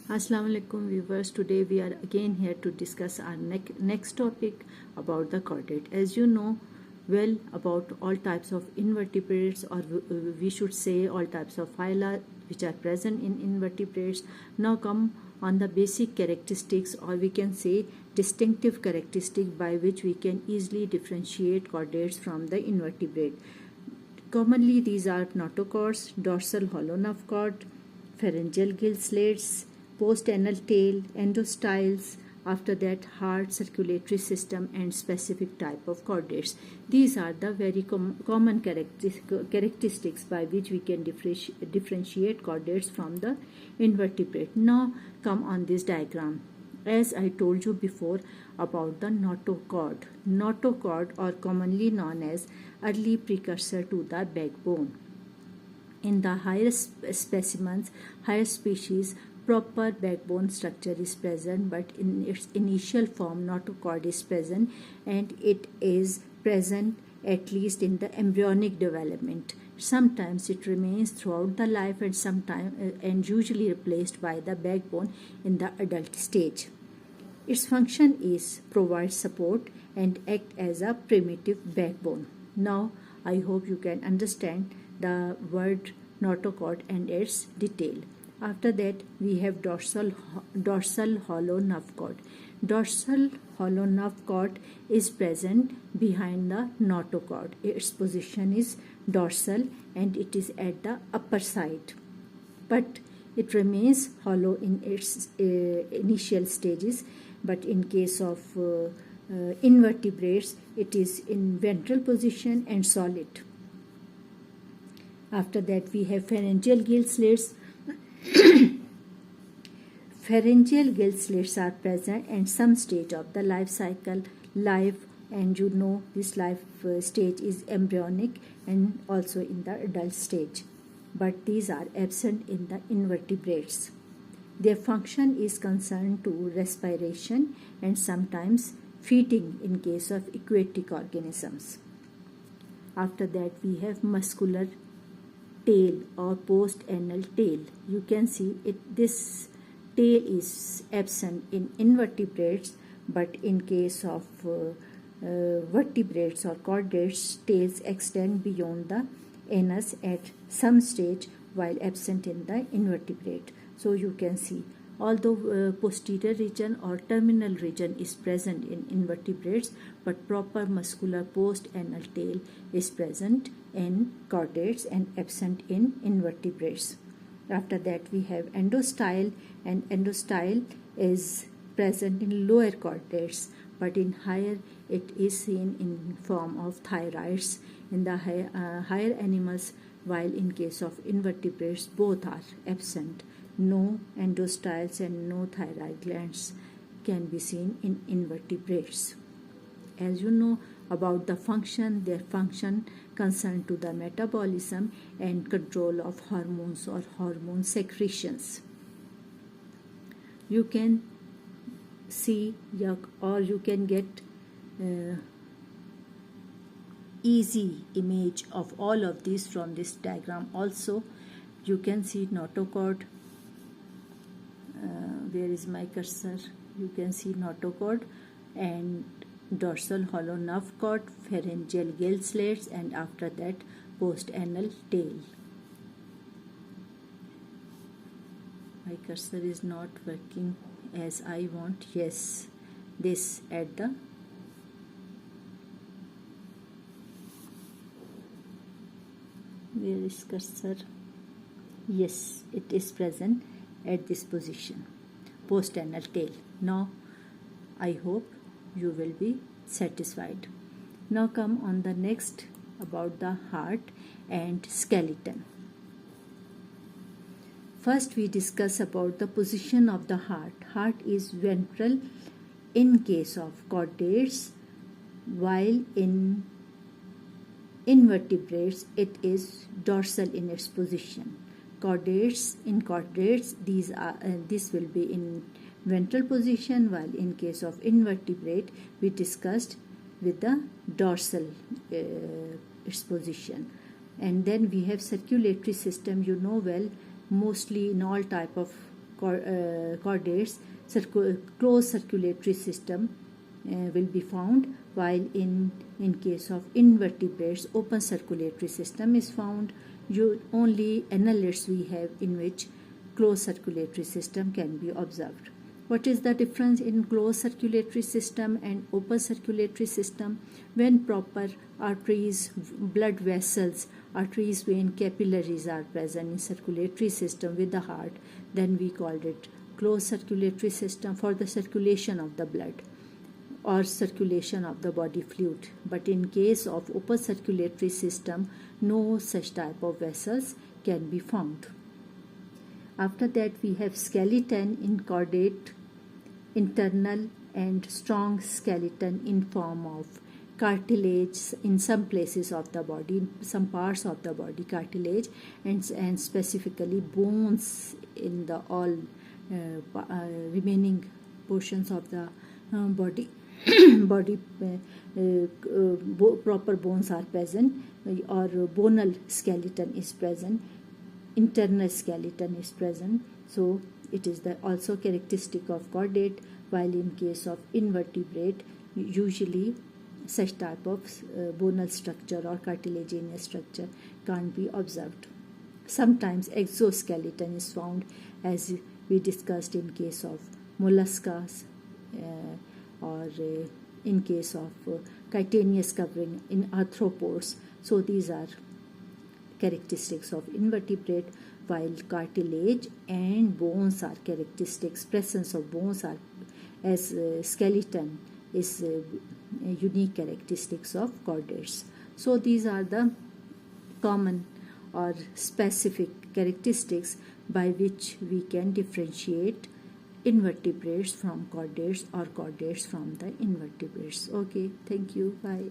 Assalamu alaikum viewers. Today we are again here to discuss our next topic about the chordate. As you know well about all types of invertebrates, or we should say all types of phyla which are present in invertebrates. Now come on the basic characteristics, or we can say distinctive characteristic by which we can easily differentiate chordates from the invertebrate. Commonly these are notochords, dorsal hollow nerve cord, pharyngeal gill slits, post-anal tail, endostyles, after that heart, circulatory system, and specific type of chordates. These are the very common characteristics by which we can differentiate chordates from the invertebrate. Now come on this diagram. As I told you before about the notochord. Notochord, or commonly known as early precursor to the backbone. In the higher specimens, higher species, proper backbone structure is present, but in its initial form, notochord is present, and it is present at least in the embryonic development. Sometimes it remains throughout the life, and sometimes and usually replaced by the backbone in the adult stage. Its function is provide support and act as a primitive backbone. Now I hope you can understand the word notochord and its detail. After that we have dorsal hollow nerve cord. Dorsal hollow nerve cord is present behind the notochord. Its position is dorsal and it is at the upper side, but it remains hollow in its initial stages. But in case of invertebrates, it is in ventral position and solid. After that we have pharyngeal gill slits. Pharyngeal gill slits are present at some stage of the life cycle, and you know this life stage is embryonic and also in the adult stage, but these are absent in the invertebrates. Their function is concerned to respiration and sometimes feeding in case of aquatic organisms. After that we have muscular tail or post-anal tail. You can see it. This tail is absent in invertebrates, but in case of vertebrates or chordates, tails extend beyond the anus at some stage while absent in the invertebrate. So you can see, although posterior region or terminal region is present in invertebrates, but proper muscular post-anal tail is present in chordates and absent in invertebrates. After that we have endostyle, and endostyle is present in lower chordates, but in higher it is seen in form of thyroids in the higher animals, while in case of invertebrates both are absent. No endostyles and no thyroid glands can be seen in invertebrates. As you know about the function, their function concerned to the metabolism and control of hormones or hormone secretions. You can see or you can get easy image of all of these from this diagram. Also you can see notochord. Where is my cursor? You can see notochord and dorsal hollow nerve cord, pharyngeal gill slits, and after that post-anal tail. My cursor is not working as I want. Yes, this at the where is cursor? Yes, it is present at this position, post-anal tail. Now I hope you will be satisfied. Now come on the next about the heart and skeleton. First we discuss about the position of the heart. Heart is ventral in case of chordates, while in invertebrates it is dorsal in its position. In chordates this will be in ventral position, while in case of invertebrate we discussed with the dorsal its position. And then we have circulatory system. You know well, mostly in all type of chordates, closed circulatory system will be found, while in case of invertebrates, open circulatory system is found. Only annelids we have in which closed circulatory system can be observed. What is the difference in closed circulatory system and open circulatory system? When proper arteries, blood vessels, arteries, vein, capillaries are present in circulatory system with the heart, then we called it closed circulatory system for the circulation of the blood or circulation of the body fluid. But in case of open circulatory system, no such type of vessels can be found. After that, we have skeleton in chordate, internal and strong skeleton in form of cartilage in some places of the body, in some parts of the body, cartilage, and specifically bones in the all remaining portions of the body. Proper bones are present, or bonal skeleton is present, internal skeleton is present. So it is also characteristic of chordate, while in case of invertebrate, usually such type of bonal structure or cartilaginous structure can't be observed. Sometimes exoskeleton is found, as we discussed in case of molluscas, or in case of chitinous covering in arthropods. So these are characteristics of invertebrate, while cartilage and bones are characteristics. Presence of bones are as skeleton is unique characteristics of chordates. So these are the common or specific characteristics by which we can differentiate invertebrates from chordates or chordates from the invertebrates. Okay, thank you. Bye.